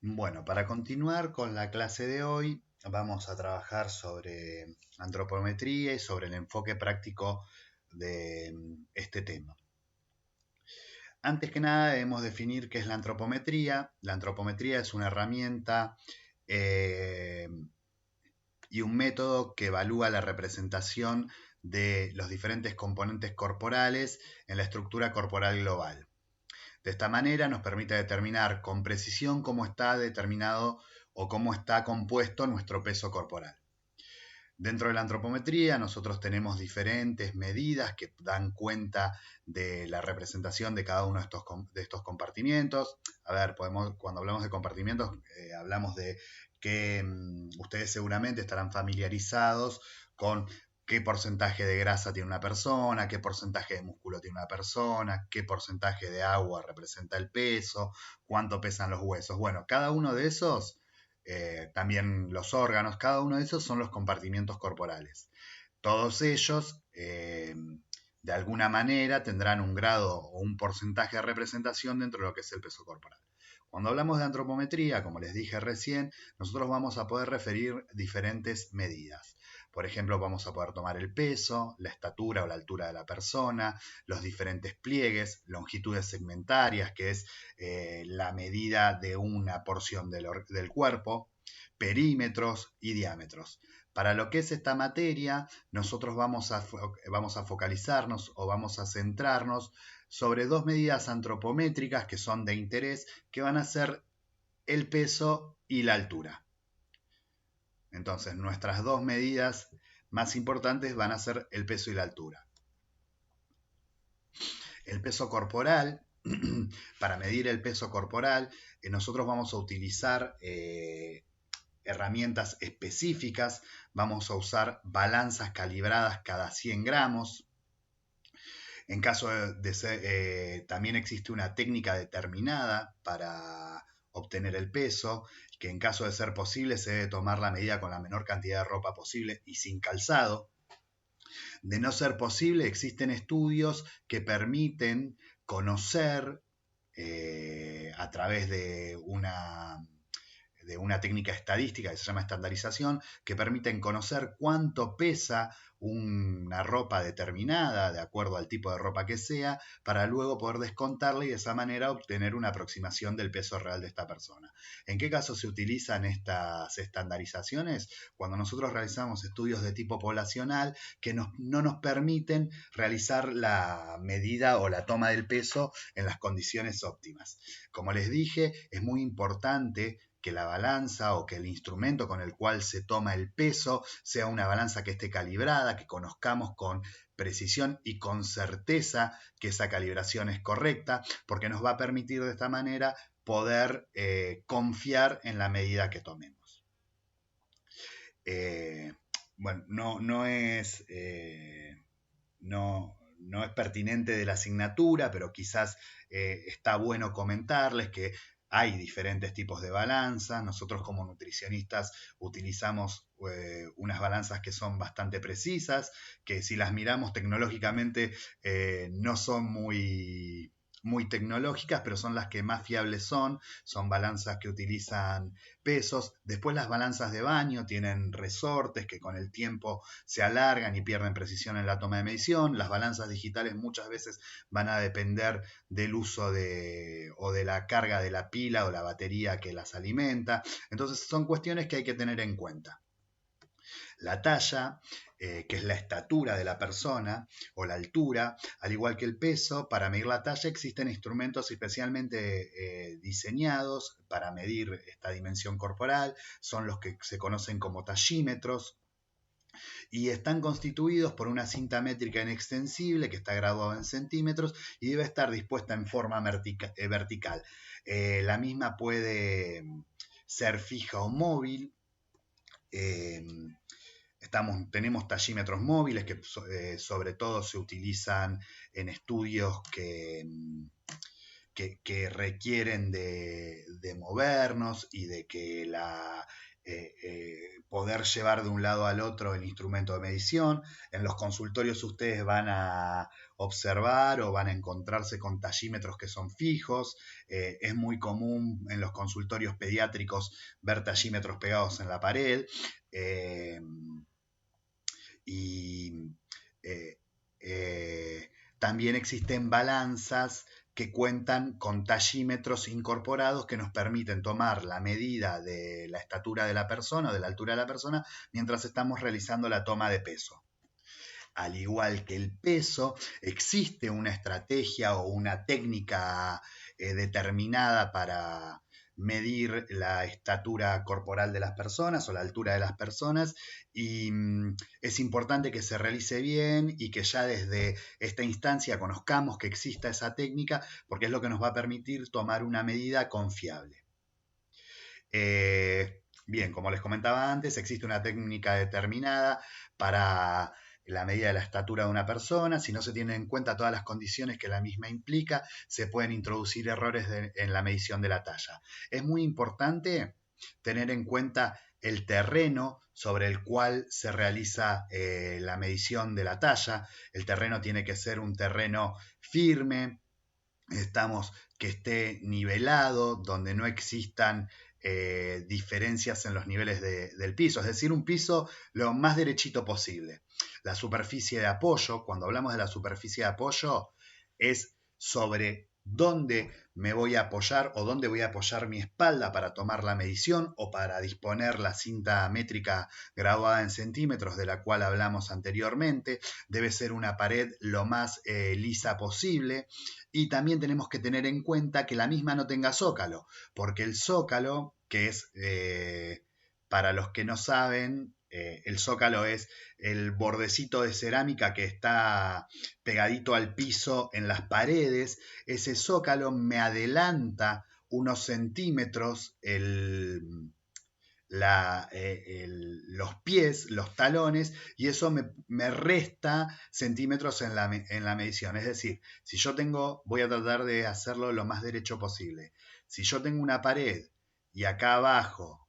Bueno, para continuar con la clase de hoy, vamos a trabajar sobre antropometría y sobre el enfoque práctico de este tema. Antes que nada, debemos definir qué es la antropometría. La antropometría es una herramienta eh, y un método que evalúa la representación de los diferentes componentes corporales en la estructura corporal global. De esta manera nos permite determinar con precisión cómo está determinado o cómo está compuesto nuestro peso corporal. Dentro de la antropometría nosotros tenemos diferentes medidas que dan cuenta de la representación de cada uno de estos compartimientos. A ver, cuando hablamos de compartimientos, hablamos de que ustedes seguramente estarán familiarizados con qué porcentaje de grasa tiene una persona, qué porcentaje de músculo tiene una persona, qué porcentaje de agua representa el peso, cuánto pesan los huesos. Bueno, cada uno de esos, también los órganos, cada uno de esos son los compartimientos corporales. Todos ellos, de alguna manera, tendrán un grado o un porcentaje de representación dentro de lo que es el peso corporal. Cuando hablamos de antropometría, como les dije recién, nosotros vamos a poder referir diferentes medidas. Por ejemplo, vamos a poder tomar el peso, la estatura o la altura de la persona, los diferentes pliegues, longitudes segmentarias, que es la medida de una porción del cuerpo, perímetros y diámetros. Para lo que es esta materia, nosotros vamos a focalizarnos o vamos a centrarnos sobre dos medidas antropométricas que son de interés, que van a ser el peso y la altura. Entonces, nuestras dos medidas más importantes van a ser el peso y la altura. El peso corporal, para medir el peso corporal, nosotros vamos a utilizar herramientas específicas, vamos a usar balanzas calibradas cada 100 gramos. En caso de ser, también existe una técnica determinada para obtener el peso, que en caso de ser posible se debe tomar la medida con la menor cantidad de ropa posible y sin calzado. De no ser posible, existen estudios que permiten conocer a través de una técnica estadística que se llama estandarización, que permiten conocer cuánto pesa una ropa determinada, de acuerdo al tipo de ropa que sea, para luego poder descontarla y de esa manera obtener una aproximación del peso real de esta persona. ¿En qué caso se utilizan estas estandarizaciones? Cuando nosotros realizamos estudios de tipo poblacional que no nos permiten realizar la medida o la toma del peso en las condiciones óptimas. Como les dije, es muy importante que la balanza o que el instrumento con el cual se toma el peso sea una balanza que esté calibrada, que conozcamos con precisión y con certeza que esa calibración es correcta, porque nos va a permitir de esta manera poder confiar en la medida que tomemos. Bueno, no es pertinente de la asignatura, pero quizás está bueno comentarles que hay diferentes tipos de balanzas. Nosotros como nutricionistas utilizamos unas balanzas que son bastante precisas, que si las miramos tecnológicamente no son muy tecnológicas, pero son las que más fiables son balanzas que utilizan pesos. Después las balanzas de baño tienen resortes que con el tiempo se alargan y pierden precisión en la toma de medición. Las balanzas digitales muchas veces van a depender del uso o de la carga de la pila o la batería que las alimenta. Entonces son cuestiones que hay que tener en cuenta. La talla, que es la estatura de la persona, o la altura, al igual que el peso, para medir la talla existen instrumentos especialmente diseñados para medir esta dimensión corporal, son los que se conocen como tallímetros, y están constituidos por una cinta métrica inextensible que está graduada en centímetros y debe estar dispuesta en forma vertical. La misma puede ser fija o móvil. Eh, tenemos tallímetros móviles que sobre todo se utilizan en estudios que requieren de movernos y de que poder llevar de un lado al otro el instrumento de medición. En los consultorios ustedes van a observar o van a encontrarse con tallímetros que son fijos. Es muy común en los consultorios pediátricos ver tallímetros pegados en la pared. Y también existen balanzas que cuentan con tallímetros incorporados que nos permiten tomar la medida de la estatura de la persona o de la altura de la persona mientras estamos realizando la toma de peso. Al igual que el peso, existe una estrategia o una técnica determinada para medir la estatura corporal de las personas o la altura de las personas, y es importante que se realice bien y que ya desde esta instancia conozcamos que exista esa técnica, porque es lo que nos va a permitir tomar una medida confiable. Bien, como les comentaba antes, existe una técnica determinada para la medida de la estatura de una persona. Si no se tienen en cuenta todas las condiciones que la misma implica, se pueden introducir errores en la medición de la talla. Es muy importante tener en cuenta el terreno sobre el cual se realiza la medición de la talla. El terreno tiene que ser un terreno firme, que esté nivelado, donde no existan diferencias en los niveles del piso, es decir, un piso lo más derechito posible. La superficie de apoyo, cuando hablamos de la superficie de apoyo, es sobre dónde me voy a apoyar o dónde voy a apoyar mi espalda para tomar la medición o para disponer la cinta métrica graduada en centímetros de la cual hablamos anteriormente. Debe ser una pared lo más lisa posible, y también tenemos que tener en cuenta que la misma no tenga zócalo, porque el zócalo, que es, para los que no saben, el zócalo es el bordecito de cerámica que está pegadito al piso en las paredes. Ese zócalo me adelanta unos centímetros los pies, los talones, y eso me resta centímetros en la medición. Es decir, si yo voy a tratar de hacerlo lo más derecho posible. Si yo tengo una pared y acá abajo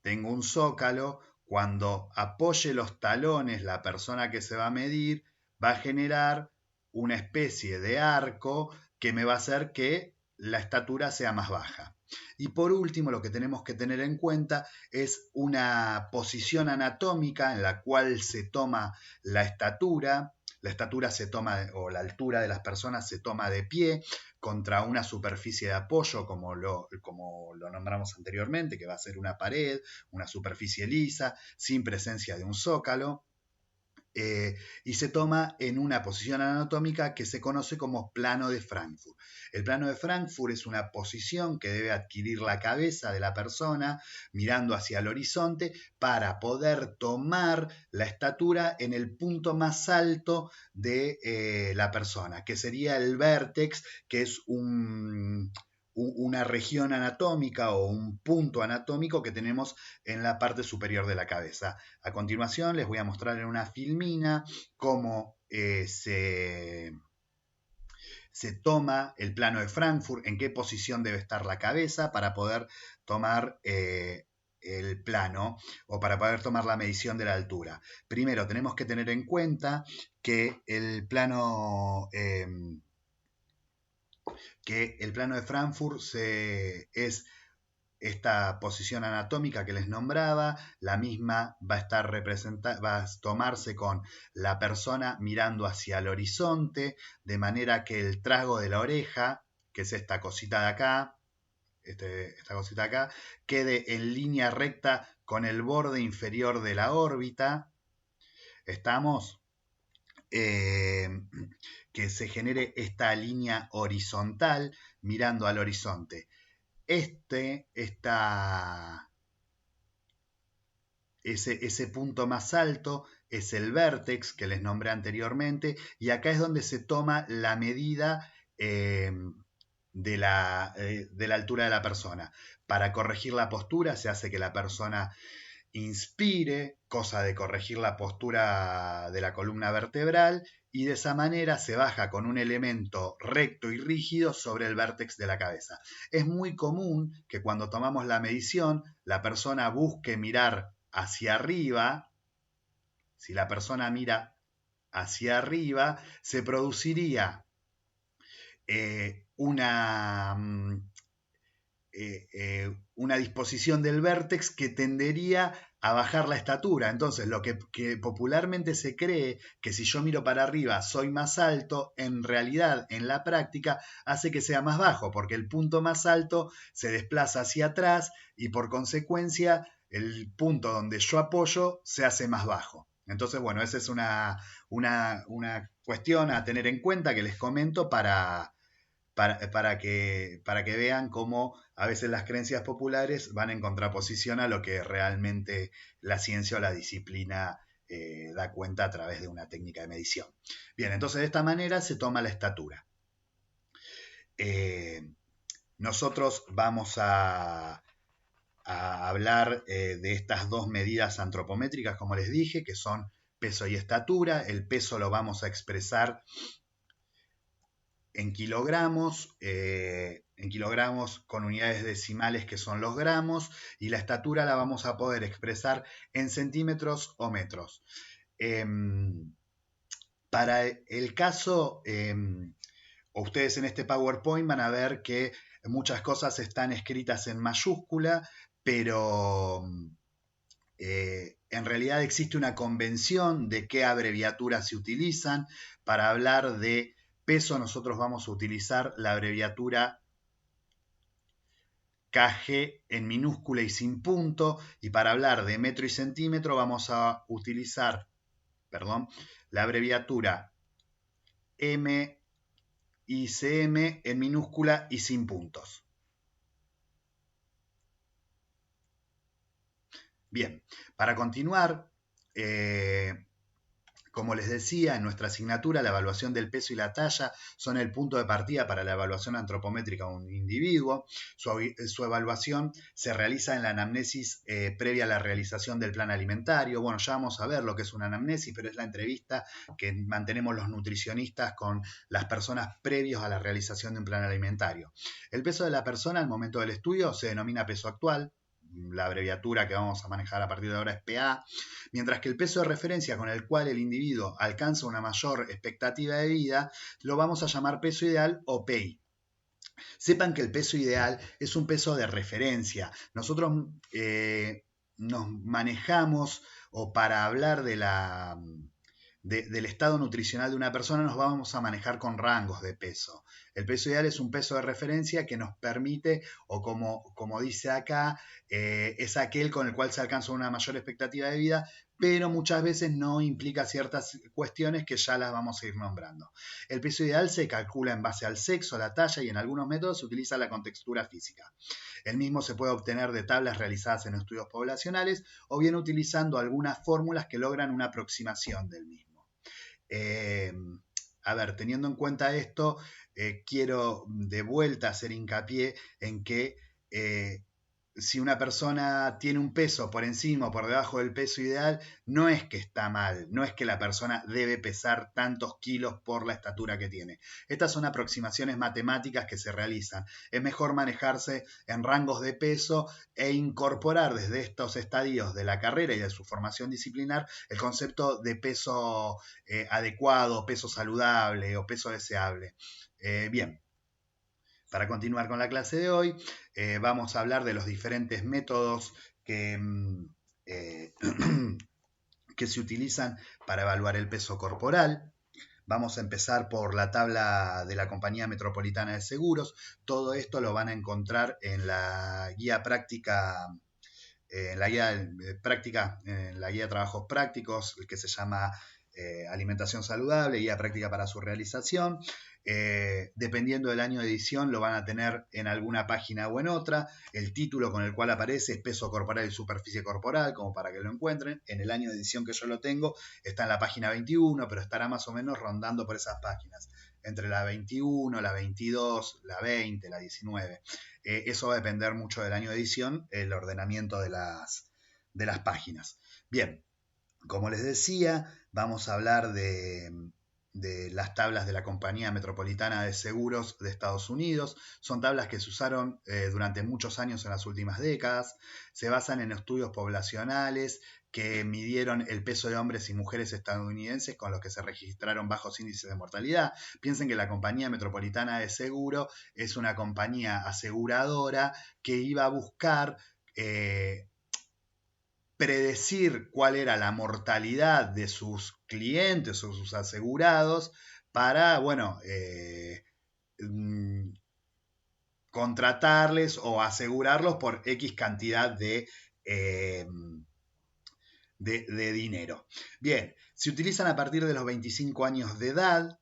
tengo un zócalo, cuando apoye los talones la persona que se va a medir, va a generar una especie de arco que me va a hacer que la estatura sea más baja. Y por último, lo que tenemos que tener en cuenta es una posición anatómica en la cual se toma la estatura. La estatura se toma, o la altura de las personas se toma de pie contra una superficie de apoyo, como lo nombramos anteriormente, que va a ser una pared, una superficie lisa, sin presencia de un zócalo. Y se toma en una posición anatómica que se conoce como plano de Frankfurt. El plano de Frankfurt es una posición que debe adquirir la cabeza de la persona mirando hacia el horizonte para poder tomar la estatura en el punto más alto de la persona, que sería el vértex, que es una región anatómica o un punto anatómico que tenemos en la parte superior de la cabeza. A continuación les voy a mostrar en una filmina cómo se toma el plano de Frankfurt, en qué posición debe estar la cabeza para poder tomar el plano o para poder tomar la medición de la altura. Primero tenemos que tener en cuenta que el plano de Frankfurt es esta posición anatómica que les nombraba. La misma va a tomarse con la persona mirando hacia el horizonte, de manera que el trasgo de la oreja, que es esta cosita de acá, esta cosita de acá, quede en línea recta con el borde inferior de la órbita. ¿Estamos? Que se genere esta línea horizontal mirando al horizonte. Ese punto más alto es el vértex que les nombré anteriormente, y acá es donde se toma la medida de la altura de la persona. Para corregir la postura se hace que la persona inspire, cosa de corregir la postura de la columna vertebral, y de esa manera se baja con un elemento recto y rígido sobre el vértex de la cabeza. Es muy común que cuando tomamos la medición, la persona busque mirar hacia arriba. Si la persona mira hacia arriba, se produciría una disposición del vértex que tendería a bajar la estatura. Entonces, lo que popularmente se cree que si yo miro para arriba soy más alto, en realidad, en la práctica, hace que sea más bajo, porque el punto más alto se desplaza hacia atrás y por consecuencia el punto donde yo apoyo se hace más bajo. Entonces, bueno, esa es una cuestión a tener en cuenta que les comento para que vean cómo a veces las creencias populares van en contraposición a lo que realmente la ciencia o la disciplina da cuenta a través de una técnica de medición. Bien, entonces de esta manera se toma la estatura. Nosotros vamos a hablar de estas dos medidas antropométricas, como les dije, que son peso y estatura. El peso lo vamos a expresar en kilogramos con unidades decimales que son los gramos, y la estatura la vamos a poder expresar en centímetros o metros. Para el caso, ustedes en este PowerPoint van a ver que muchas cosas están escritas en mayúscula, pero en realidad existe una convención de qué abreviaturas se utilizan. Para hablar de peso, nosotros vamos a utilizar la abreviatura KG en minúscula y sin punto, y para hablar de metro y centímetro vamos a utilizar, la abreviatura MICM en minúscula y sin puntos. Bien, para continuar, como les decía, en nuestra asignatura la evaluación del peso y la talla son el punto de partida para la evaluación antropométrica de un individuo. Su evaluación se realiza en la anamnesis previa a la realización del plan alimentario. Bueno, ya vamos a ver lo que es una anamnesis, pero es la entrevista que mantenemos los nutricionistas con las personas previos a la realización de un plan alimentario. El peso de la persona al momento del estudio se denomina peso actual. La abreviatura que vamos a manejar a partir de ahora es PA, mientras que el peso de referencia con el cual el individuo alcanza una mayor expectativa de vida lo vamos a llamar peso ideal o PI. Sepan que el peso ideal es un peso de referencia. Nosotros nos manejamos, o para hablar del estado nutricional de una persona, nos vamos a manejar con rangos de peso. El peso ideal es un peso de referencia que nos permite, o como dice acá, es aquel con el cual se alcanza una mayor expectativa de vida, pero muchas veces no implica ciertas cuestiones que ya las vamos a ir nombrando. El peso ideal se calcula en base al sexo, la talla, y en algunos métodos se utiliza la contextura física. El mismo se puede obtener de tablas realizadas en estudios poblacionales o bien utilizando algunas fórmulas que logran una aproximación del mismo. Teniendo en cuenta esto, quiero de vuelta hacer hincapié en que si una persona tiene un peso por encima o por debajo del peso ideal, no es que está mal, no es que la persona debe pesar tantos kilos por la estatura que tiene. Estas son aproximaciones matemáticas que se realizan. Es mejor manejarse en rangos de peso e incorporar desde estos estadios de la carrera y de su formación disciplinar el concepto de peso adecuado, peso saludable o peso deseable. Bien. Para continuar con la clase de hoy, vamos a hablar de los diferentes métodos que se utilizan para evaluar el peso corporal. Vamos a empezar por la tabla de la Compañía Metropolitana de Seguros. Todo esto lo van a encontrar en la guía práctica, en la guía de trabajos prácticos, que se llama Alimentación Saludable, guía práctica para su realización. Dependiendo del año de edición lo van a tener en alguna página o en otra. El título con el cual aparece es peso corporal y superficie corporal, como para que lo encuentren. En el año de edición que yo lo tengo está en la página 21, pero estará más o menos rondando por esas páginas, entre la 21, la 22, la 20, la 19. Eso va a depender mucho del año de edición, el ordenamiento de las de las páginas. Bien, como les decía, vamos a hablar de las tablas de la Compañía Metropolitana de Seguros de Estados Unidos. Son tablas que se usaron durante muchos años en las últimas décadas. Se basan en estudios poblacionales que midieron el peso de hombres y mujeres estadounidenses con los que se registraron bajos índices de mortalidad. Piensen que la Compañía Metropolitana de Seguro es una compañía aseguradora que iba a buscar predecir cuál era la mortalidad de sus clientes o sus asegurados para, bueno, contratarles o asegurarlos por X cantidad de dinero. Bien, se utilizan a partir de los 25 años de edad.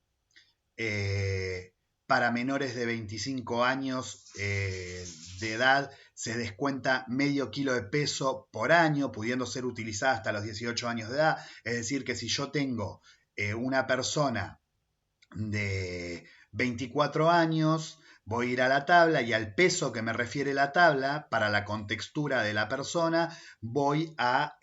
Para menores de 25 años de edad se descuenta medio kilo de peso por año, pudiendo ser utilizada hasta los 18 años de edad. Es decir, que si yo tengo una persona de 24 años, voy a ir a la tabla y al peso que me refiere la tabla, para la contextura de la persona, voy a,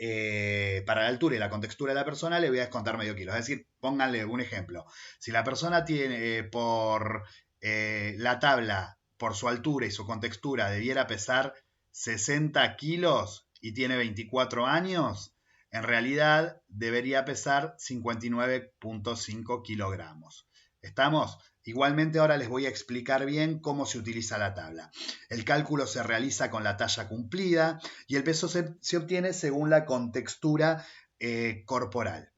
para la altura y la contextura de la persona, le voy a descontar medio kilo. Es decir, pónganle un ejemplo. Si la persona tiene por la tabla, por su altura y su contextura, debiera pesar 60 kilos y tiene 24 años, en realidad debería pesar 59.5 kilogramos. ¿Estamos? Igualmente ahora les voy a explicar bien cómo se utiliza la tabla. El cálculo se realiza con la talla cumplida y el peso se obtiene según la contextura corporal.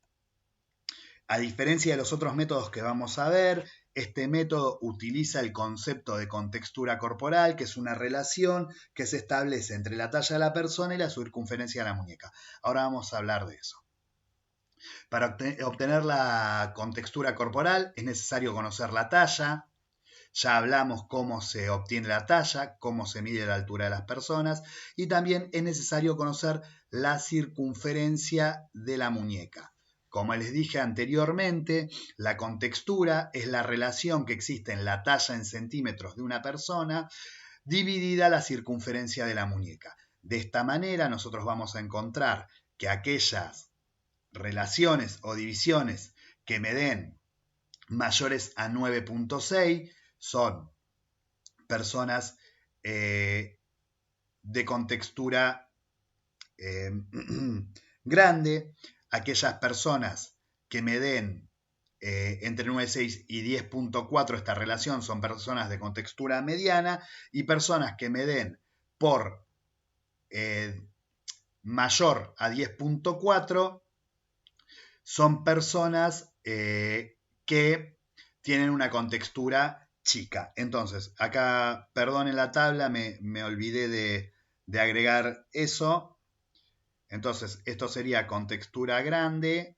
A diferencia de los otros métodos que vamos a ver, este método utiliza el concepto de contextura corporal, que es una relación que se establece entre la talla de la persona y la circunferencia de la muñeca. Ahora vamos a hablar de eso. Para obtener la contextura corporal es necesario conocer la talla. Ya hablamos cómo se obtiene la talla, cómo se mide la altura de las personas y también es necesario conocer la circunferencia de la muñeca. Como les dije anteriormente, la contextura es la relación que existe en la talla en centímetros de una persona dividida la circunferencia de la muñeca. De esta manera nosotros vamos a encontrar que aquellas relaciones o divisiones que me den mayores a 9.6 son personas de contextura grande. Aquellas personas que me den entre 9.6 y 10.4 esta relación son personas de contextura mediana, y personas que me den por mayor a 10.4 son personas que tienen una contextura chica. Entonces, acá, perdonen la tabla, me olvidé de agregar eso. Entonces, esto sería contextura grande.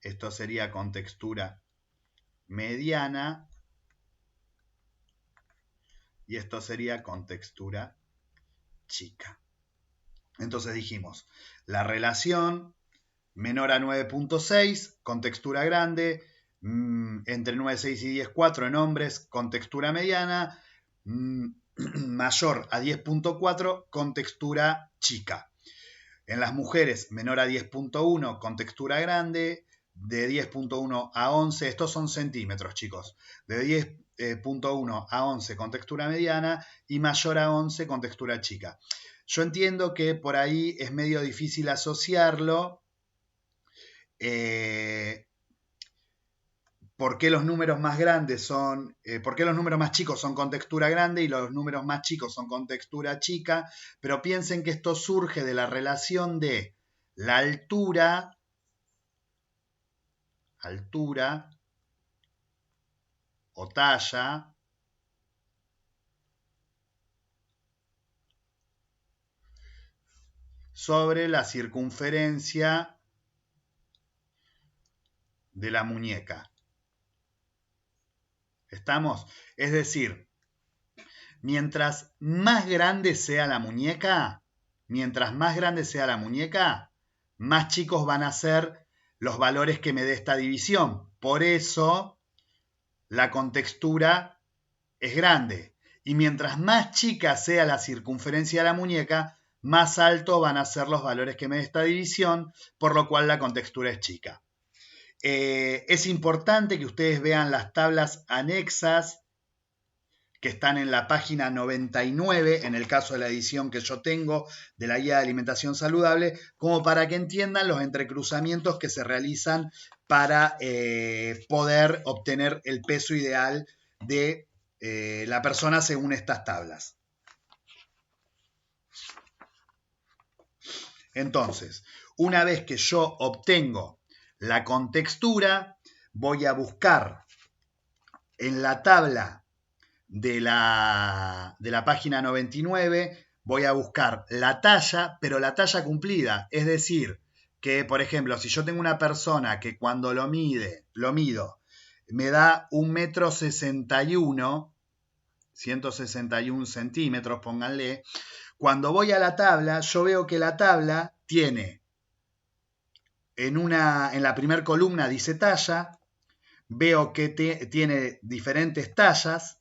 Esto sería contextura mediana. Y esto sería contextura chica. Entonces dijimos, la relación menor a 9.6, contextura grande, entre 9.6 y 10.4 en hombres, contextura mediana, mayor a 10.4, contextura chica. En las mujeres, menor a 10.1, contextura grande, de 10.1 a 11, estos son centímetros, chicos, de 10.1 a 11, contextura mediana, y mayor a 11, contextura chica. Yo entiendo que por ahí es medio difícil asociarlo. ¿Por qué los números más grandes son, por qué los números más chicos son contextura grande y los números más chicos son contextura chica? Pero piensen que esto surge de la relación de la altura o talla sobre la circunferencia de la muñeca. ¿Estamos? Es decir, mientras más grande sea la muñeca, más chicos van a ser los valores que me dé esta división. Por eso la contextura es grande. Y mientras más chica sea la circunferencia de la muñeca, más alto van a ser los valores que me dé esta división, por lo cual la contextura es chica. Es importante que ustedes vean las tablas anexas que están en la página 99, en el caso de la edición que yo tengo de la guía de alimentación saludable, como para que entiendan los entrecruzamientos que se realizan para poder obtener el peso ideal de la persona según estas tablas. Entonces, una vez que yo obtengo la contextura, voy a buscar en la tabla de la página 99, voy a buscar la talla, pero la talla cumplida. Es decir, que, por ejemplo, si yo tengo una persona que cuando lo mido, me da 1,61 m, 161 centímetros, pónganle. Cuando voy a la tabla, yo veo que la tabla tiene, en la primera columna dice talla, veo que tiene diferentes tallas,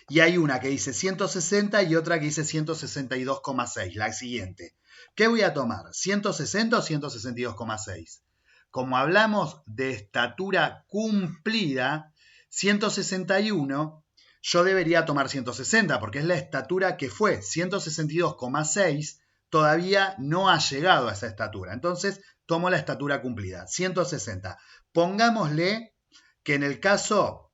y hay una que dice 160 y otra que dice 162,6, la siguiente. ¿Qué voy a tomar? ¿160 o 162,6? Como hablamos de estatura cumplida, 161, yo debería tomar 160 porque es la estatura que fue. 162,6 todavía no ha llegado a esa estatura. Entonces, tomo la estatura cumplida, 160. Pongámosle que en el caso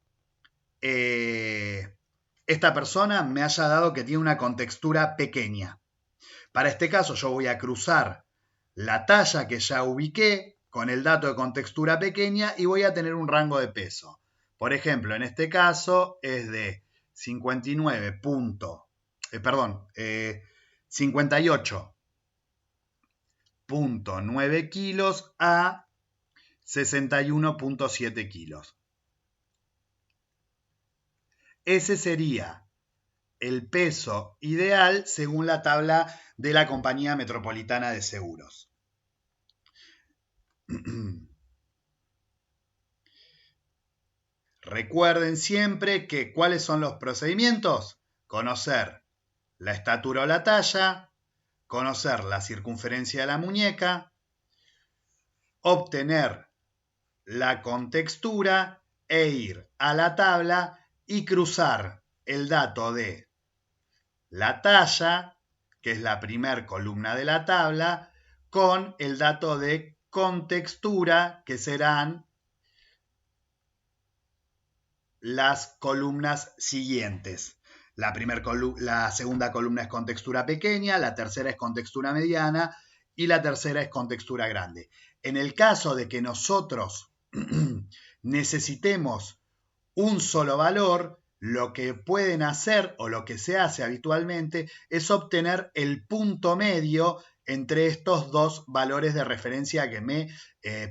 esta persona me haya dado que tiene una contextura pequeña. Para este caso yo voy a cruzar la talla que ya ubiqué con el dato de contextura pequeña y voy a tener un rango de peso. Por ejemplo, en este caso es de 58,9 kilos a 61,7 kilos. Ese sería el peso ideal según la tabla de la Compañía Metropolitana de Seguros. Recuerden siempre que ¿cuáles son los procedimientos? Conocer la estatura o la talla, conocer la circunferencia de la muñeca, obtener la contextura e ir a la tabla y cruzar el dato de la talla, que es la primera columna de la tabla, con el dato de contextura, que serán las columnas siguientes. La segunda columna es contextura pequeña, la tercera es contextura mediana y la tercera es contextura grande. En el caso de que nosotros necesitemos un solo valor, lo que pueden hacer o lo que se hace habitualmente es obtener el punto medio entre estos dos valores de referencia que me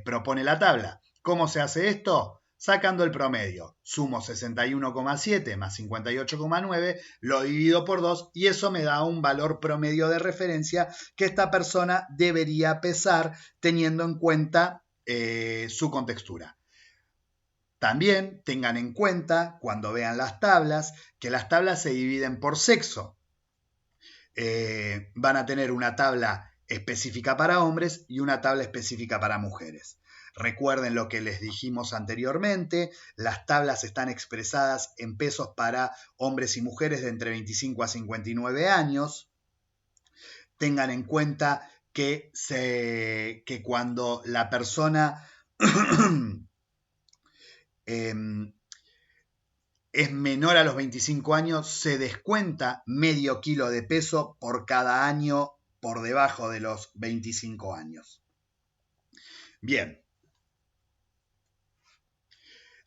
propone la tabla. ¿Cómo se hace esto? Sacando el promedio. Sumo 61,7 más 58,9, lo divido por 2 y eso me da un valor promedio de referencia que esta persona debería pesar teniendo en cuenta su contextura. También tengan en cuenta, cuando vean las tablas, que las tablas se dividen por sexo. Van a tener una tabla específica para hombres y una tabla específica para mujeres. Recuerden lo que les dijimos anteriormente, las tablas están expresadas en pesos para hombres y mujeres de entre 25 a 59 años. Tengan en cuenta que cuando la persona es menor a los 25 años, se descuenta medio kilo de peso por cada año por debajo de los 25 años. Bien.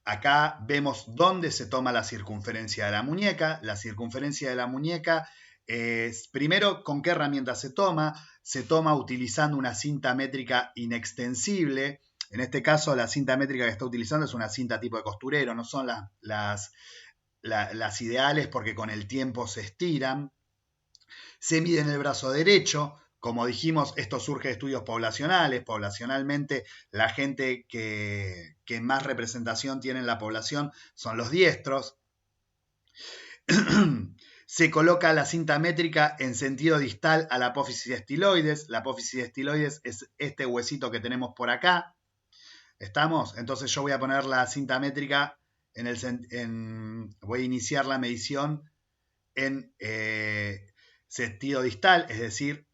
Acá vemos dónde se toma la circunferencia de la muñeca. La circunferencia de la muñeca es, primero, ¿con qué herramienta se toma? Se toma utilizando una cinta métrica inextensible. En este caso, la cinta métrica que está utilizando es una cinta tipo de costurero, no son las ideales porque con el tiempo se estiran. Se mide en el brazo derecho. Como dijimos, esto surge de estudios poblacionales. Poblacionalmente, la gente que más representación tiene en la población son los diestros. Se coloca la cinta métrica en sentido distal a la apófisis estiloides. La apófisis estiloides es este huesito que tenemos por acá. ¿Estamos? Entonces yo voy a poner la cinta métrica voy a iniciar la medición en sentido distal, es decir,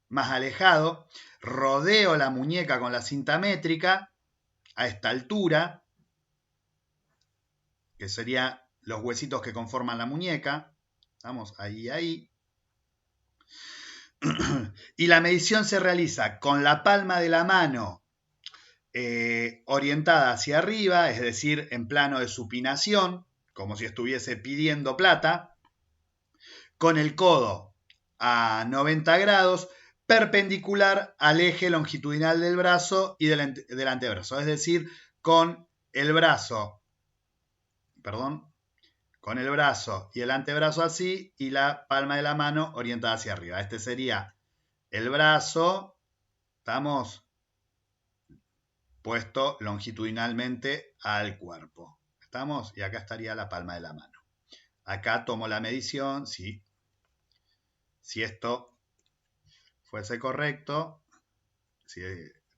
más alejado. Rodeo la muñeca con la cinta métrica a esta altura, que serían los huesitos que conforman la muñeca. Vamos, ahí. Y la medición se realiza con la palma de la mano orientada hacia arriba, es decir, en plano de supinación, como si estuviese pidiendo plata, con el codo a 90 grados, perpendicular al eje longitudinal del brazo y del antebrazo, es decir, con el brazo y el antebrazo así y la palma de la mano orientada hacia arriba. Este sería el brazo, estamos puesto longitudinalmente al cuerpo. ¿Estamos? Y acá estaría la palma de la mano. Acá tomo la medición, si esto fuese correcto, si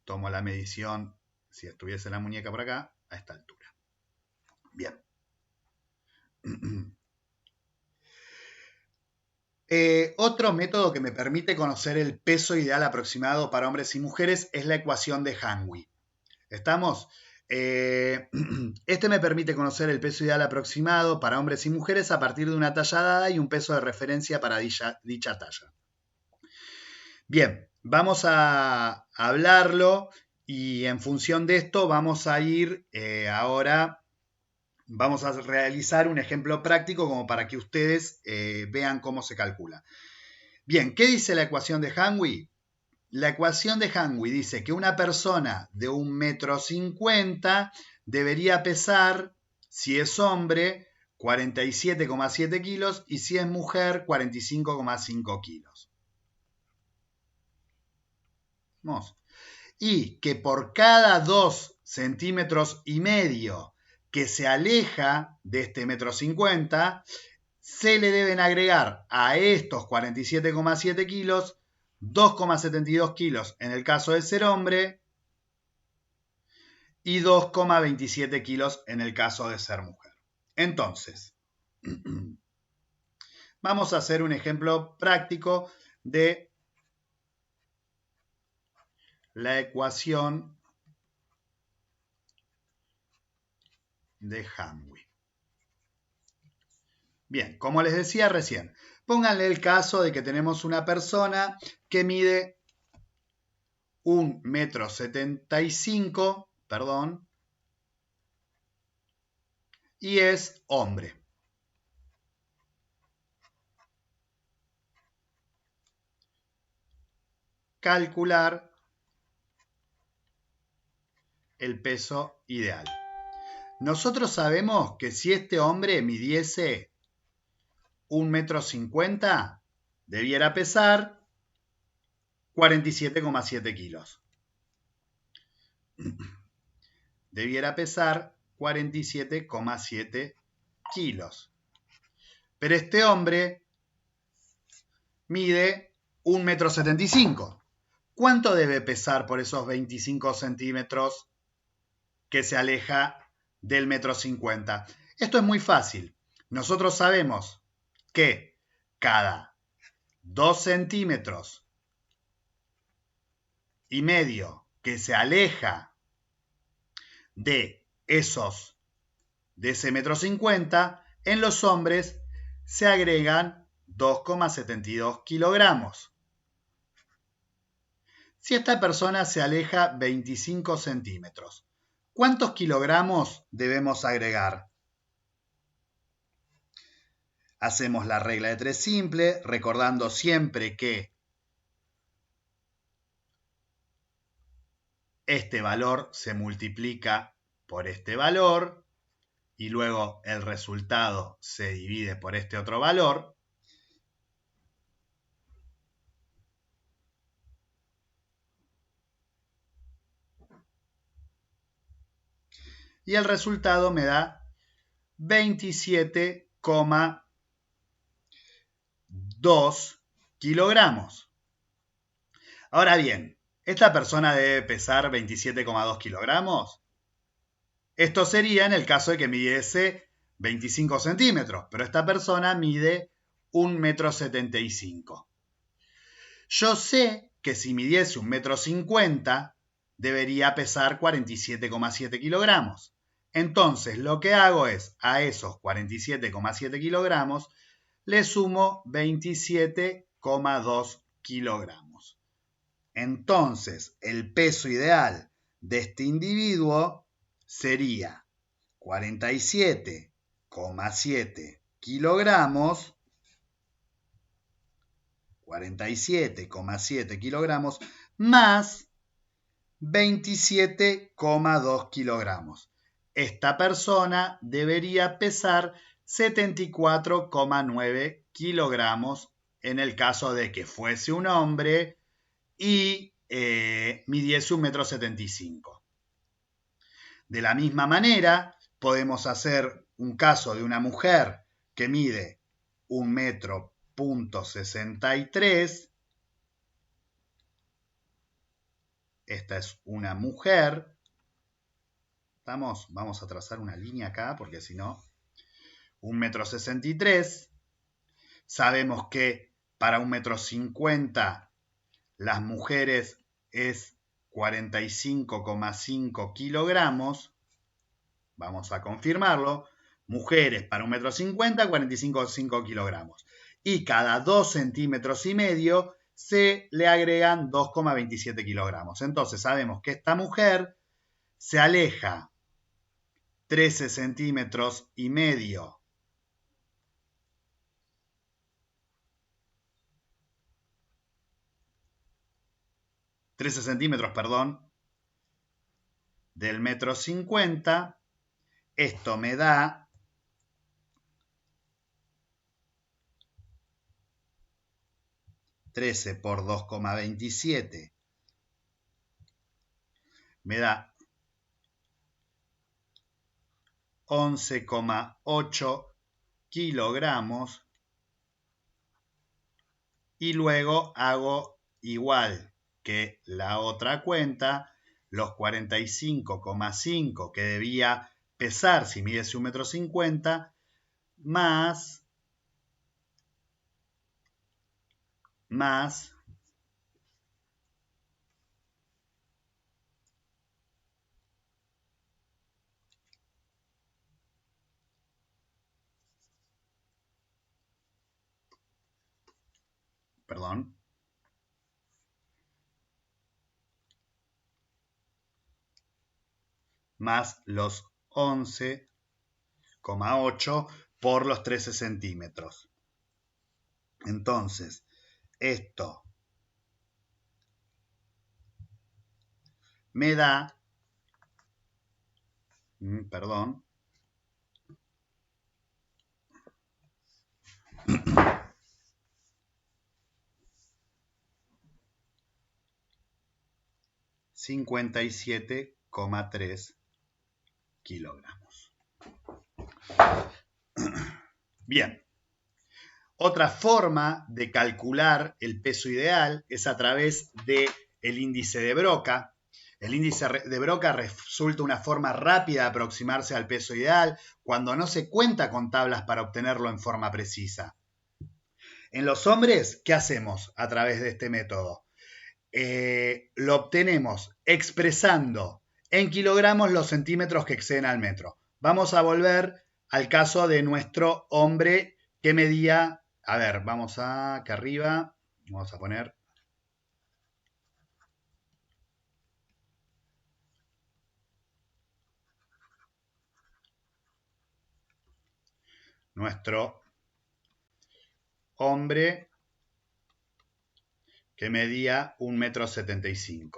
tomo la medición, si estuviese la muñeca por acá, a esta altura. Bien. Otro método que me permite conocer el peso ideal aproximado para hombres y mujeres es la ecuación de Hanway. ¿Estamos? Este me permite conocer el peso ideal aproximado para hombres y mujeres a partir de una talla dada y un peso de referencia para dicha talla. Bien, vamos a hablarlo y en función de esto vamos a ir ahora, vamos a realizar un ejemplo práctico como para que ustedes vean cómo se calcula. Bien, ¿qué dice la ecuación de Hanway? La ecuación de Hanway dice que una persona de 1,50 m debería pesar, si es hombre, 47,7 kilos y si es mujer, 45,5 kilos. Y que por cada 2,5 centímetros que se aleja de este 1,50 m, se le deben agregar a estos 47,7 kilos 2,72 kilos en el caso de ser hombre y 2,27 kilos en el caso de ser mujer. Entonces, vamos a hacer un ejemplo práctico de la ecuación de Hanway. Bien, como les decía recién, pónganle el caso de que tenemos una persona que mide 1,75 m, y es hombre. Calcular el peso ideal. Nosotros sabemos que si este hombre midiese 1,50 m, debiera pesar 47,7 kilos. Debiera pesar 47,7 kilos. Pero este hombre mide 1,75 m. ¿Cuánto debe pesar por esos 25 centímetros que se aleja del 1,50 m? Esto es muy fácil. Nosotros sabemos que cada 2,5 centímetros que se aleja de ese 1,50 m, en los hombres se agregan 2,72 kilogramos. Si esta persona se aleja 25 centímetros, ¿cuántos kilogramos debemos agregar? Hacemos la regla de 3 simple, recordando siempre que este valor se multiplica por este valor y luego el resultado se divide por este otro valor. Y el resultado me da 27,5 2 kilogramos. Ahora bien, ¿esta persona debe pesar 27,2 kilogramos? Esto sería en el caso de que midiese 25 centímetros, pero esta persona mide 1,75 m. Yo sé que si midiese 1,50 m, debería pesar 47,7 kilogramos. Entonces, lo que hago es, a esos 47,7 kilogramos, le sumo 27,2 kilogramos. Entonces, el peso ideal de este individuo sería 47,7 kilogramos, 47,7 kilogramos más 27,2 kilogramos. Esta persona debería pesar 74,9 kilogramos en el caso de que fuese un hombre y midiese 1,75 m. De la misma manera, podemos hacer un caso de una mujer que mide 1,63 m. Esta es una mujer. Vamos a trazar una línea acá porque si no, 1,63 m. Sabemos que para 1,50 m las mujeres es 45,5 kilogramos. Vamos a confirmarlo. Mujeres para 1,50 m, 45,5 kilogramos. Y cada 2,5 centímetros se le agregan 2,27 kilogramos. Entonces sabemos que esta mujer se aleja 13,5 centímetros 13 centímetros, del 1,50 m. Esto me da 13 por 2,27. Me da 11,8 kilogramos. Y luego hago igual que la otra cuenta, los 45,5 que debía pesar si midiese 1,50 m, más los 11,8 por los 13 centímetros. Entonces, esto me da, 57,3 kilogramos. Bien. Otra forma de calcular el peso ideal es a través del índice de Broca. El índice de Broca resulta una forma rápida de aproximarse al peso ideal cuando no se cuenta con tablas para obtenerlo en forma precisa. En los hombres, ¿qué hacemos a través de este método? Lo obtenemos expresando en kilogramos los centímetros que exceden al metro. Vamos a volver al caso de nuestro hombre que medía, vamos acá arriba, vamos a poner nuestro hombre que medía 1,75 m.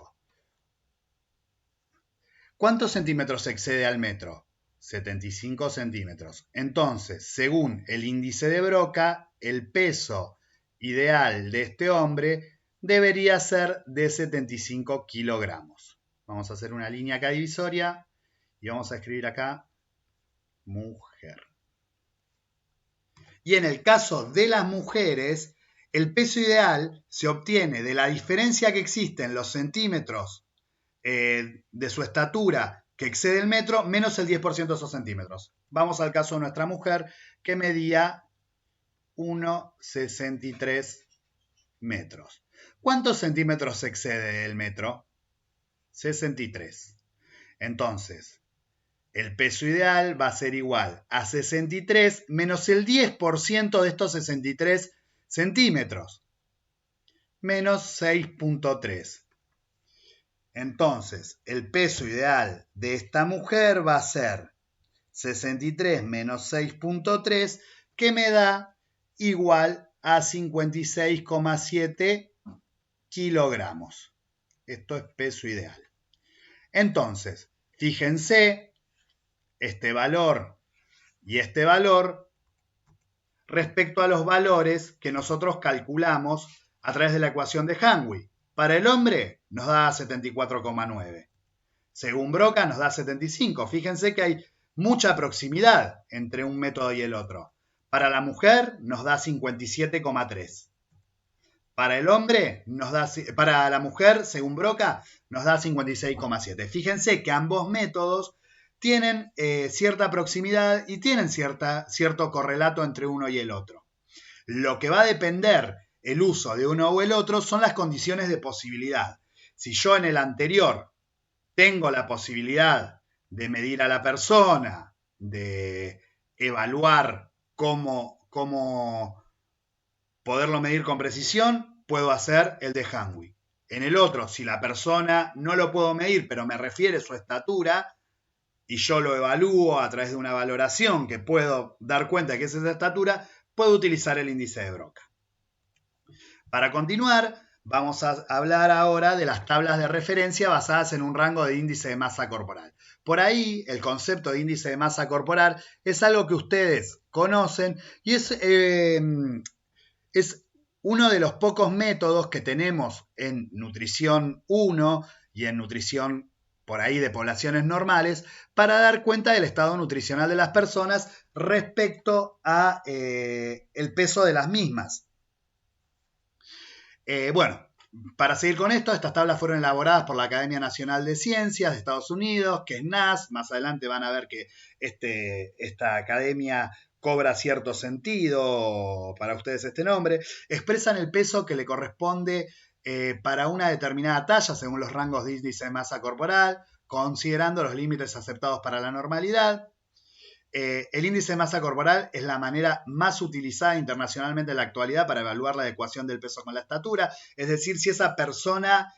¿Cuántos centímetros excede al metro? 75 centímetros. Entonces, según el índice de Broca, el peso ideal de este hombre debería ser de 75 kilogramos. Vamos a hacer una línea acá divisoria y vamos a escribir acá mujer. Y en el caso de las mujeres, El peso ideal se obtiene de la diferencia que existe en los centímetros de su estatura que excede el metro menos el 10% de esos centímetros. Vamos al caso de nuestra mujer que medía 1,63 metros. ¿Cuántos centímetros excede el metro? 63. Entonces, el peso ideal va a ser igual a 63 menos el 10% de estos 63 centímetros, menos 6,3. Entonces, el peso ideal de esta mujer va a ser 63 menos 6,3, que me da igual a 56,7 kilogramos. Esto es peso ideal. Entonces, fíjense este valor y este valor respecto a los valores que nosotros calculamos a través de la ecuación de Hanway. Para el hombre nos da 74,9. Según Broca nos da 75. Fíjense que hay mucha proximidad entre un método y el otro. Para la mujer nos da 57,3. Para el hombre, para la mujer, según Broca, nos da 56,7. Fíjense que ambos métodos tienen cierta proximidad y tienen cierto correlato entre uno y el otro. Lo que va a depender el uso de uno o el otro son las condiciones de posibilidad. Si yo en el anterior tengo la posibilidad de medir a la persona, de evaluar cómo poderlo medir con precisión, puedo hacer el de Hanway. En el otro, si la persona no lo puedo medir, pero me refiere su estatura, y yo lo evalúo a través de una valoración que puedo dar cuenta de que es esa estatura, puedo utilizar el índice de Broca. Para continuar, vamos a hablar ahora de las tablas de referencia basadas en un rango de índice de masa corporal. Por ahí, el concepto de índice de masa corporal es algo que ustedes conocen y es uno de los pocos métodos que tenemos en nutrición 1 y en nutrición por ahí de poblaciones normales para dar cuenta del estado nutricional de las personas respecto a el peso de las mismas. Bueno, para seguir con esto, estas tablas fueron elaboradas por la Academia Nacional de Ciencias de Estados Unidos, que es NAS. Más adelante van a ver que esta academia cobra cierto sentido para ustedes este nombre. Expresan el peso que le corresponde para una determinada talla según los rangos de índice de masa corporal, considerando los límites aceptados para la normalidad. El índice de masa corporal es la manera más utilizada internacionalmente en la actualidad para evaluar la adecuación del peso con la estatura, es decir, si esa persona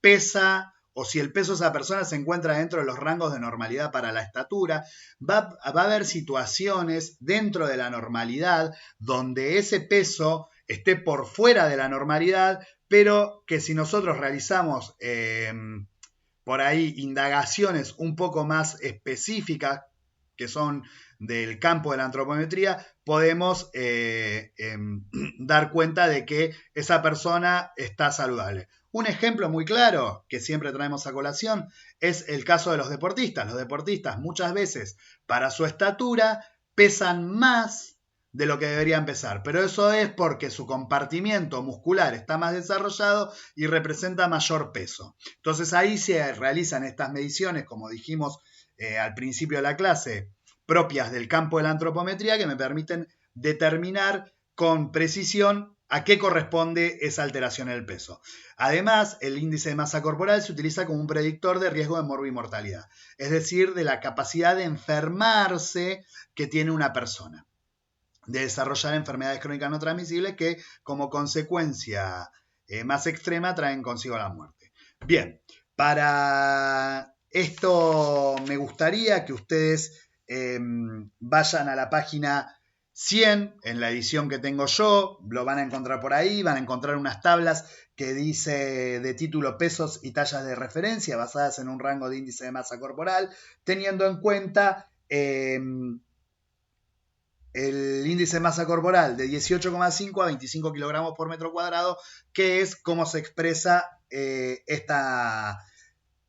pesa o si el peso de esa persona se encuentra dentro de los rangos de normalidad para la estatura. Va a haber situaciones dentro de la normalidad donde ese peso esté por fuera de la normalidad, pero que si nosotros realizamos por ahí indagaciones un poco más específicas, que son del campo de la antropometría, podemos dar cuenta de que esa persona está saludable. Un ejemplo muy claro que siempre traemos a colación es el caso de los deportistas. Los deportistas muchas veces para su estatura pesan más de lo que deberían pesar, pero eso es porque su compartimiento muscular está más desarrollado y representa mayor peso. Entonces ahí se realizan estas mediciones, como dijimos al principio de la clase, propias del campo de la antropometría, que me permiten determinar con precisión a qué corresponde esa alteración en el peso. Además, el índice de masa corporal se utiliza como un predictor de riesgo de morbimortalidad, es decir, de la capacidad de enfermarse que tiene una persona, de desarrollar enfermedades crónicas no transmisibles que, como consecuencia más extrema, traen consigo la muerte. Bien, para esto me gustaría que ustedes vayan a la página 100, en la edición que tengo yo, lo van a encontrar por ahí, van a encontrar unas tablas que dice de título pesos y tallas de referencia basadas en un rango de índice de masa corporal, teniendo en cuenta el índice de masa corporal de 18,5 a 25 kilogramos por metro cuadrado, que es cómo se expresa esta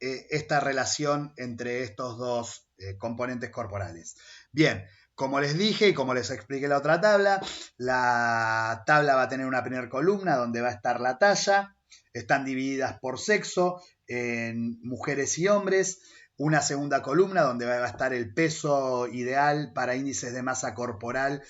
relación entre estos dos componentes corporales. Bien, Como les dije y como les expliqué en la tabla va a tener una primera columna donde va a estar la talla, están divididas por sexo, en mujeres y hombres, una segunda columna donde va a estar el peso ideal para índices de masa corporal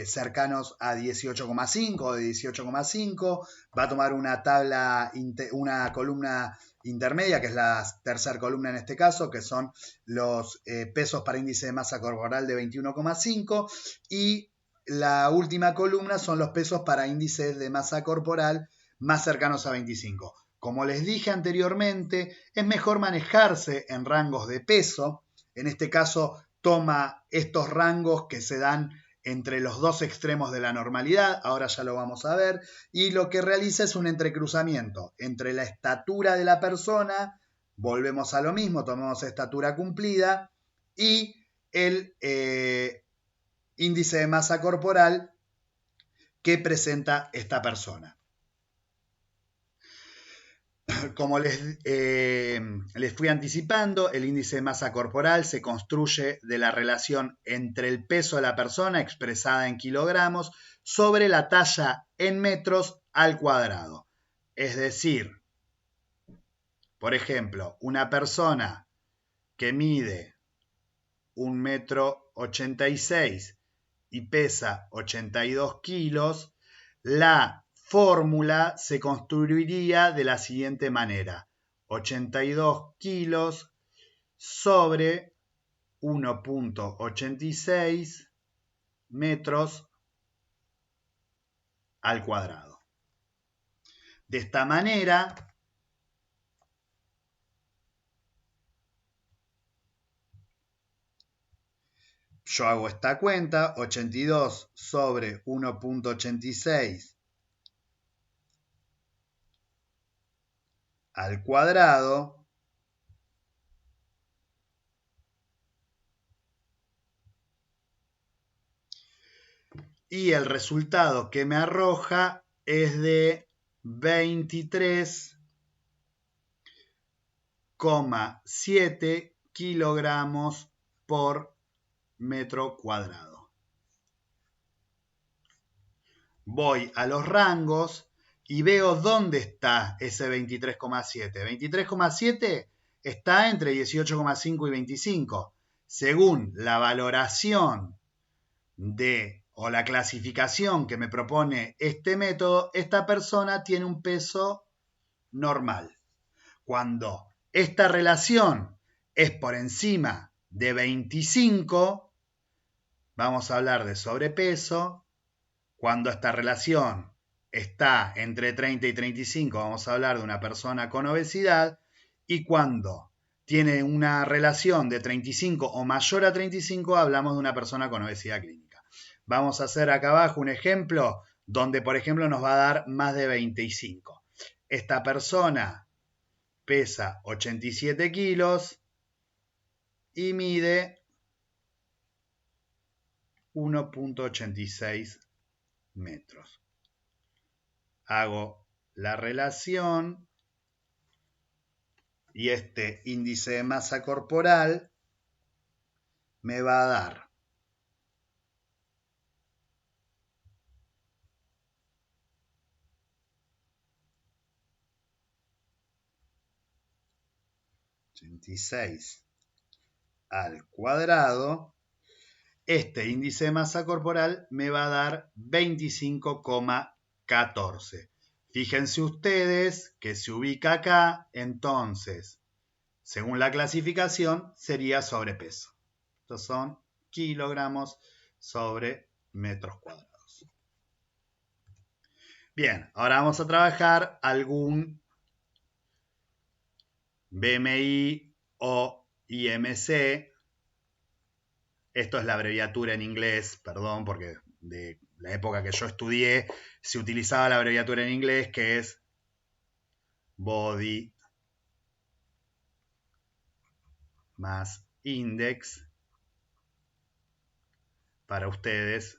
cercanos a 18,5 o de 18,5, va a tomar una columna intermedia, que es la tercera columna en este caso, que son los pesos para índice de masa corporal de 21,5 y la última columna son los pesos para índices de masa corporal más cercanos a 25. Como les dije anteriormente, es mejor manejarse en rangos de peso. En este caso, toma estos rangos que se dan entre los dos extremos de la normalidad, ahora ya lo vamos a ver, y lo que realiza es un entrecruzamiento entre la estatura de la persona, volvemos a lo mismo, tomamos estatura cumplida, y el índice de masa corporal que presenta esta persona. Como les fui anticipando, el índice de masa corporal se construye de la relación entre el peso de la persona expresada en kilogramos sobre la talla en metros al cuadrado. Es decir, por ejemplo, una persona que mide 1,86 m y pesa 82 kilos, la fórmula se construiría de la siguiente manera: 82 kilos sobre 1,86 metros al cuadrado. De esta manera, yo hago esta cuenta: 82 sobre 1,86 al cuadrado y el resultado que me arroja es de 23,7 kilogramos por metro cuadrado. Voy a los rangos y veo dónde está ese 23,7. 23,7 está entre 18,5 y 25. Según la valoración o la clasificación que me propone este método, esta persona tiene un peso normal. Cuando esta relación es por encima de 25, vamos a hablar de sobrepeso. Cuando esta relación está entre 30 y 35, vamos a hablar de una persona con obesidad. Y cuando tiene una relación de 35 o mayor a 35, hablamos de una persona con obesidad clínica. Vamos a hacer acá abajo un ejemplo donde, por ejemplo, nos va a dar más de 25. Esta persona pesa 87 kilos y mide 1,86 metros. Hago la relación y este índice de masa corporal me va a dar 86 al cuadrado. Este índice de masa corporal me va a dar 25,14. Fíjense ustedes que se ubica acá, entonces, según la clasificación, sería sobrepeso. Estos son kilogramos sobre metros cuadrados. Bien, ahora vamos a trabajar algún BMI o IMC. Esto es la abreviatura en inglés, perdón, porque de la época que yo estudié se utilizaba la abreviatura en inglés, que es Body Mass Index. Para ustedes,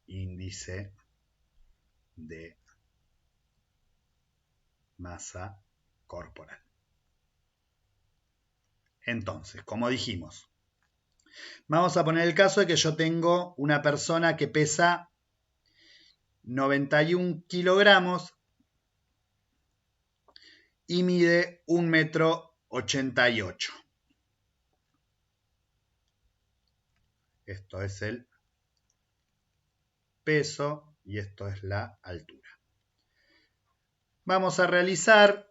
índice de masa corporal. Entonces, como dijimos, Vamos a poner el caso de que yo tengo una persona que pesa 91 kilogramos y mide 1,88 m. Esto es el peso y esto es la altura. Vamos a realizar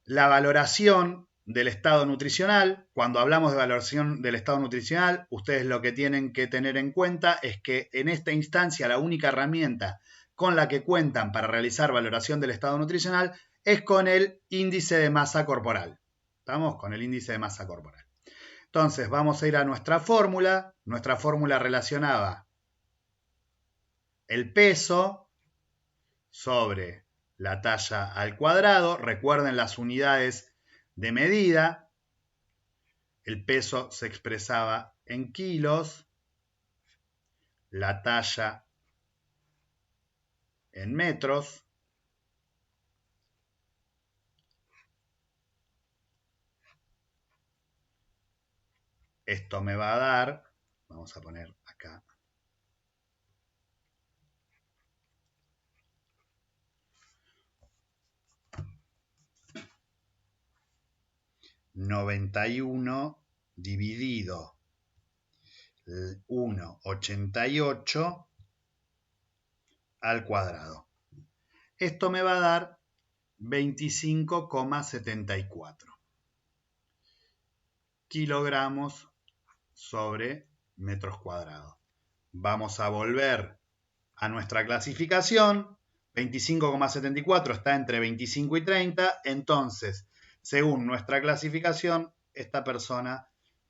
la valoración del estado nutricional. Cuando hablamos de valoración del estado nutricional, ustedes lo que tienen que tener en cuenta es que en esta instancia la única herramienta con la que cuentan para realizar valoración del estado nutricional es con el índice de masa corporal. ¿Estamos? Con el índice de masa corporal. Entonces vamos a ir a nuestra fórmula. Nuestra fórmula relacionaba el peso sobre la talla al cuadrado. Recuerden las unidades de medida. El peso se expresaba en kilos, la talla en metros. Esto me va a dar, vamos a poner acá, 91 dividido 1,88 al cuadrado. Esto me va a dar 25,74 kilogramos sobre metros cuadrados. Vamos a volver a nuestra clasificación. 25,74 está entre 25 y 30. Entonces, según nuestra clasificación, esta persona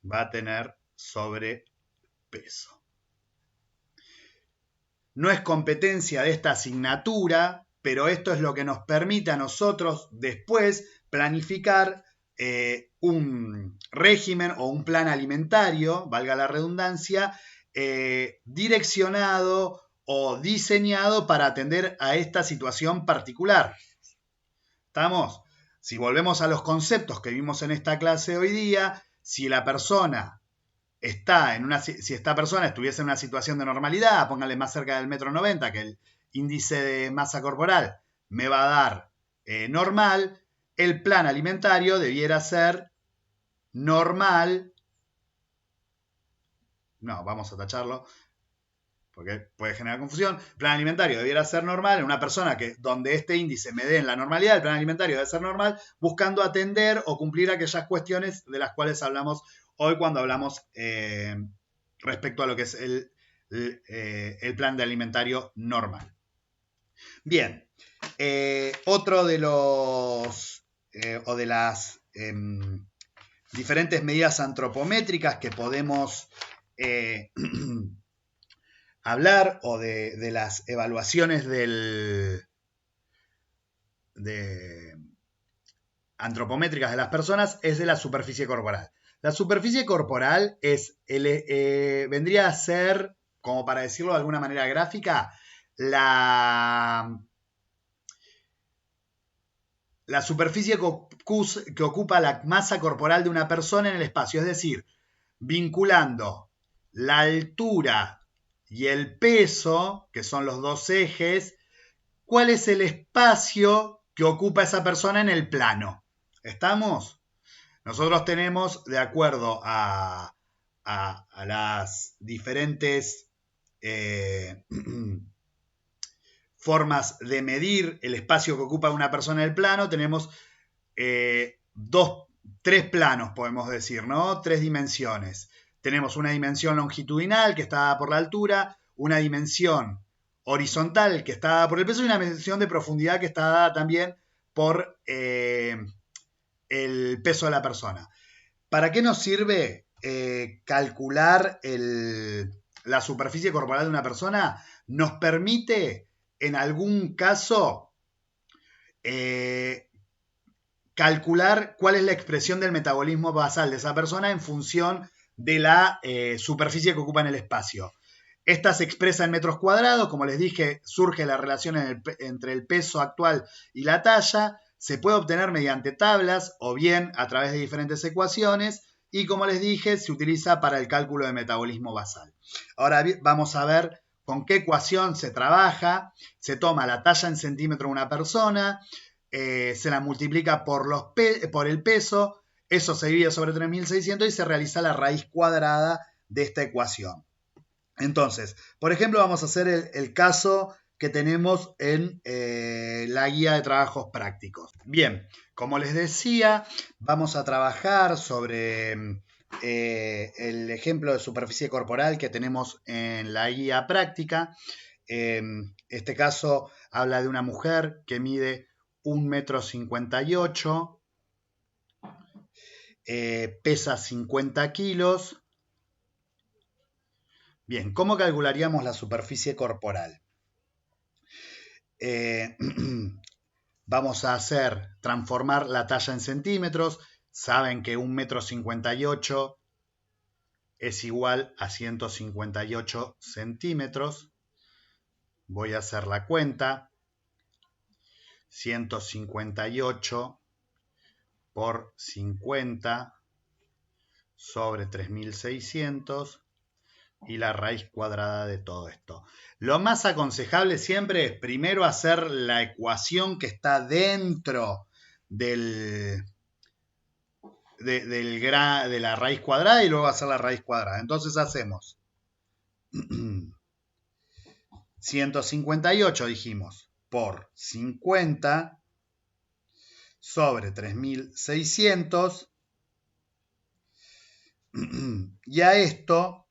va a tener sobrepeso. No es competencia de esta asignatura, pero esto es lo que nos permite a nosotros después planificar un régimen o un plan alimentario, valga la redundancia, direccionado o diseñado para atender a esta situación particular. ¿Estamos? Si volvemos a los conceptos que vimos en esta clase hoy día, si esta persona estuviese en una situación de normalidad, póngale más cerca del 1,90 m, que el índice de masa corporal me va a dar normal, el plan alimentario debiera ser normal. No, vamos a tacharlo porque puede generar confusión. El plan alimentario debiera ser normal en una persona donde este índice me dé en la normalidad. El plan alimentario debe ser normal, buscando atender o cumplir aquellas cuestiones de las cuales hablamos hoy cuando hablamos respecto a lo que es el plan de alimentario normal. Bien, otro de los o de las diferentes medidas antropométricas que podemos hablar o de las evaluaciones antropométricas de las personas es de la superficie corporal. La superficie corporal vendría a ser, como para decirlo de alguna manera gráfica, la superficie que ocupa la masa corporal de una persona en el espacio, es decir, vinculando la altura y el peso, que son los dos ejes, ¿cuál es el espacio que ocupa esa persona en el plano? ¿Estamos? Nosotros tenemos, de acuerdo a las diferentes formas de medir el espacio que ocupa una persona en el plano, tenemos tres planos, podemos decir, ¿no? Tres dimensiones. Tenemos una dimensión longitudinal que está dada por la altura, una dimensión horizontal que está dada por el peso y una dimensión de profundidad que está dada también por el peso de la persona. ¿Para qué nos sirve calcular la superficie corporal de una persona? Nos permite, en algún caso, calcular cuál es la expresión del metabolismo basal de esa persona en función de la superficie que ocupa en el espacio. Esta se expresa en metros cuadrados, como les dije, surge la relación entre el peso actual y la talla, se puede obtener mediante tablas o bien a través de diferentes ecuaciones y como les dije, se utiliza para el cálculo de metabolismo basal. Ahora vamos a ver con qué ecuación se trabaja. Se toma la talla en centímetro de una persona, se la multiplica por el peso, eso se divide sobre 3.600 y se realiza la raíz cuadrada de esta ecuación. Entonces, por ejemplo, vamos a hacer el caso que tenemos en la guía de trabajos prácticos. Bien, como les decía, vamos a trabajar sobre el ejemplo de superficie corporal que tenemos en la guía práctica. Este caso habla de una mujer que mide 1,58 m, pesa 50 kilos. Bien, ¿cómo calcularíamos la superficie corporal? Vamos a transformar la talla en centímetros. Saben que 1,58 m es igual a 158 centímetros. Voy a hacer la cuenta. 158 por 50 sobre 3.600 y la raíz cuadrada de todo esto. Lo más aconsejable siempre es primero hacer la ecuación que está dentro de la raíz cuadrada y luego hacer la raíz cuadrada. Entonces hacemos 158, dijimos, por 50 sobre 3.600 y a esto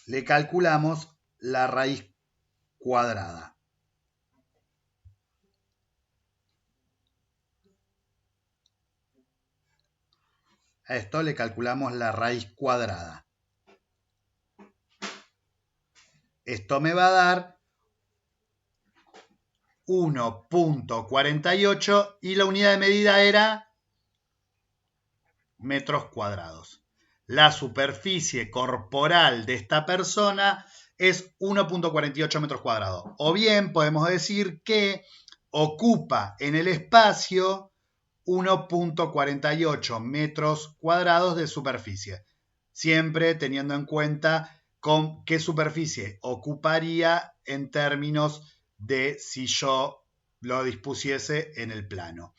le calculamos la raíz cuadrada. A esto le calculamos la raíz cuadrada. Esto me va a dar 1,48 y la unidad de medida era metros cuadrados. La superficie corporal de esta persona es 1,48 metros cuadrados. O bien podemos decir que ocupa en el espacio 1,48 metros cuadrados de superficie. Siempre teniendo en cuenta con qué superficie ocuparía en términos de si yo lo dispusiese en el plano.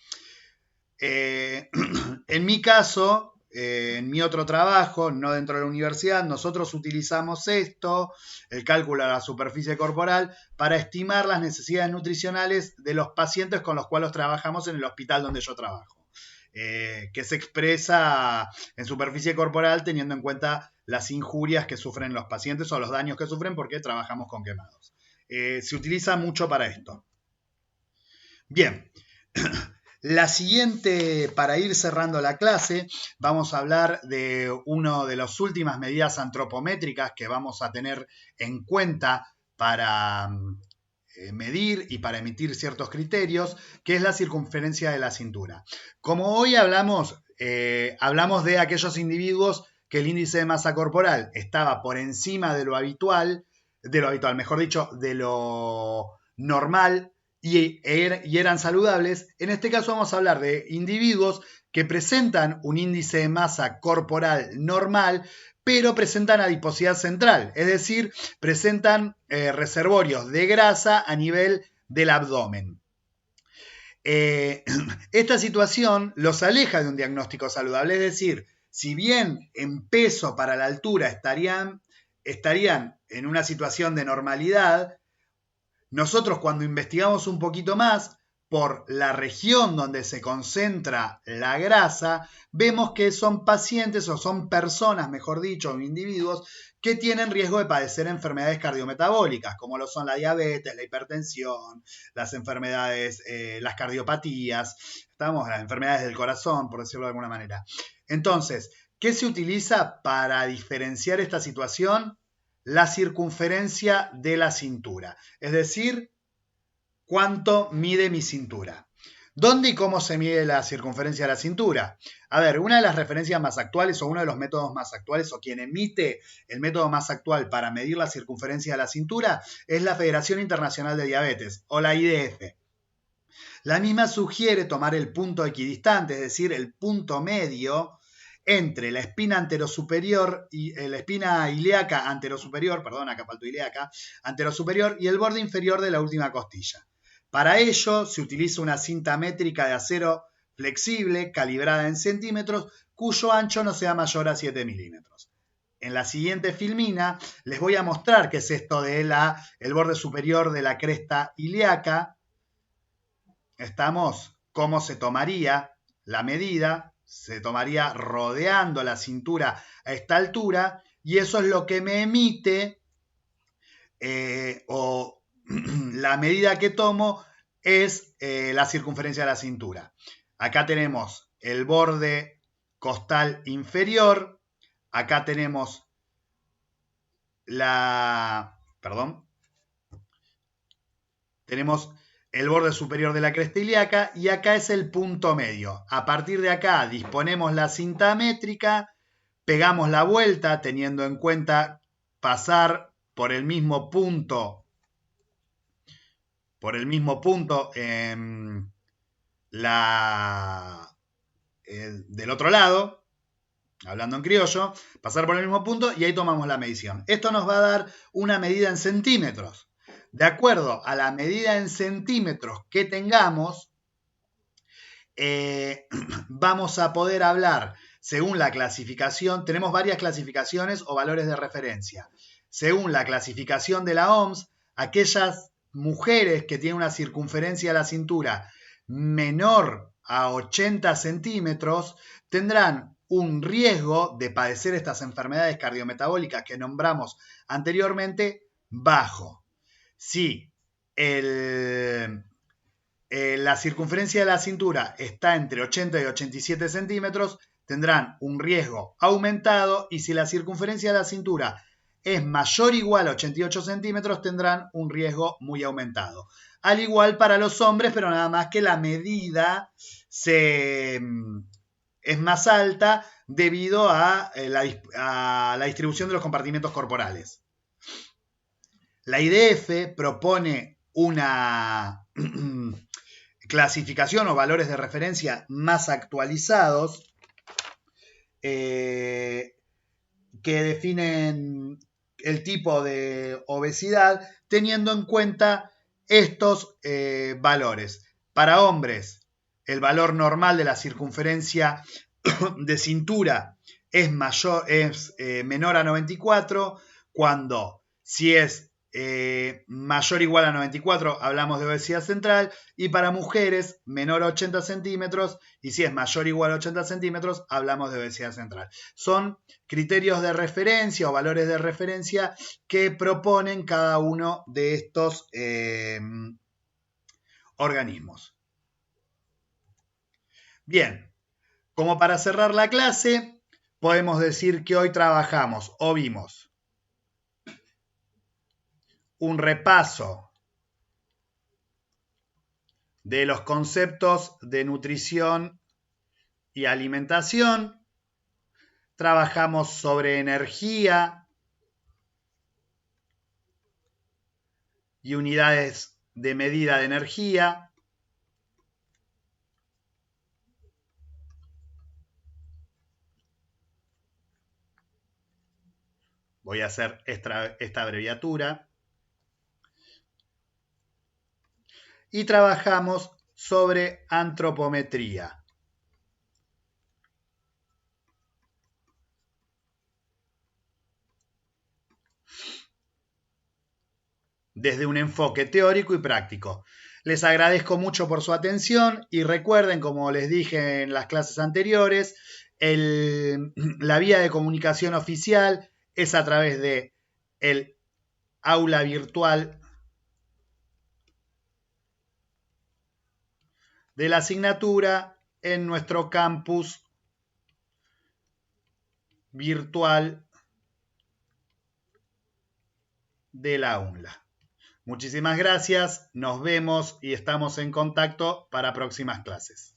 En mi caso, en mi otro trabajo, no dentro de la universidad, nosotros utilizamos esto, el cálculo de la superficie corporal, para estimar las necesidades nutricionales de los pacientes con los cuales trabajamos en el hospital donde yo trabajo. Que se expresa en superficie corporal teniendo en cuenta las injurias que sufren los pacientes o los daños que sufren porque trabajamos con quemados. Se utiliza mucho para esto. Bien. La siguiente, para ir cerrando la clase, vamos a hablar de una de las últimas medidas antropométricas que vamos a tener en cuenta para medir y para emitir ciertos criterios, que es la circunferencia de la cintura. Como hoy hablamos de aquellos individuos que el índice de masa corporal estaba por encima de lo habitual, mejor dicho, de lo normal, y eran saludables. En este caso vamos a hablar de individuos que presentan un índice de masa corporal normal, pero presentan adiposidad central, es decir, presentan reservorios de grasa a nivel del abdomen. Esta situación los aleja de un diagnóstico saludable, es decir, si bien en peso para la altura estarían en una situación de normalidad, nosotros cuando investigamos un poquito más por la región donde se concentra la grasa, vemos que son pacientes o son personas, mejor dicho, individuos que tienen riesgo de padecer enfermedades cardiometabólicas, como lo son la diabetes, la hipertensión, las enfermedades, las cardiopatías, las enfermedades del corazón, por decirlo de alguna manera. Entonces, ¿qué se utiliza para diferenciar esta situación? La circunferencia de la cintura, es decir, cuánto mide mi cintura. ¿Dónde y cómo se mide la circunferencia de la cintura? A ver, una de las referencias más actuales o uno de los métodos más actuales o quien emite el método más actual para medir la circunferencia de la cintura es la Federación Internacional de Diabetes o la IDF. La misma sugiere tomar el punto equidistante, es decir, el punto medio entre la espina anterosuperior y la espina ilíaca anterosuperior, perdón, acá faltó ilíaca, anterosuperior y el borde inferior de la última costilla. Para ello se utiliza una cinta métrica de acero flexible calibrada en centímetros cuyo ancho no sea mayor a 7 milímetros. En la siguiente filmina les voy a mostrar qué es esto de el borde superior de la cresta ilíaca. Cómo se tomaría la medida, se tomaría rodeando la cintura a esta altura y eso es lo que me emite o la medida que tomo es la circunferencia de la cintura. Acá tenemos el borde costal inferior, acá tenemos tenemos el borde superior de la cresta ilíaca y acá es el punto medio. A partir de acá disponemos la cinta métrica, pegamos la vuelta teniendo en cuenta pasar por el mismo punto del otro lado, hablando en criollo, pasar por el mismo punto y ahí tomamos la medición. Esto nos va a dar una medida en centímetros. De acuerdo a la medida en centímetros que tengamos, vamos a poder hablar según la clasificación. Tenemos varias clasificaciones o valores de referencia. Según la clasificación de la OMS, aquellas mujeres que tienen una circunferencia de la cintura menor a 80 centímetros tendrán un riesgo de padecer estas enfermedades cardiometabólicas que nombramos anteriormente bajo. Si la circunferencia de la cintura está entre 80 y 87 centímetros, tendrán un riesgo aumentado y si la circunferencia de la cintura es mayor o igual a 88 centímetros, tendrán un riesgo muy aumentado. Al igual para los hombres, pero nada más que la medida es más alta debido a la distribución de los compartimentos corporales. La IDF propone una clasificación o valores de referencia más actualizados que definen el tipo de obesidad teniendo en cuenta estos valores. Para hombres, el valor normal de la circunferencia de cintura es menor a 94, cuando si es mayor o igual a 94 hablamos de obesidad central, y para mujeres menor a 80 centímetros y si es mayor o igual a 80 centímetros hablamos de obesidad central. Son criterios de referencia o valores de referencia que proponen cada uno de estos organismos. Bien, como para cerrar la clase, podemos decir que hoy trabajamos o vimos un repaso de los conceptos de nutrición y alimentación. Trabajamos sobre energía y unidades de medida de energía. Voy a hacer esta abreviatura. Y trabajamos sobre antropometría. Desde un enfoque teórico y práctico. Les agradezco mucho por su atención y recuerden, como les dije en las clases anteriores, la vía de comunicación oficial es a través de el aula virtual de la asignatura en nuestro campus virtual de la UNLA. Muchísimas gracias, nos vemos y estamos en contacto para próximas clases.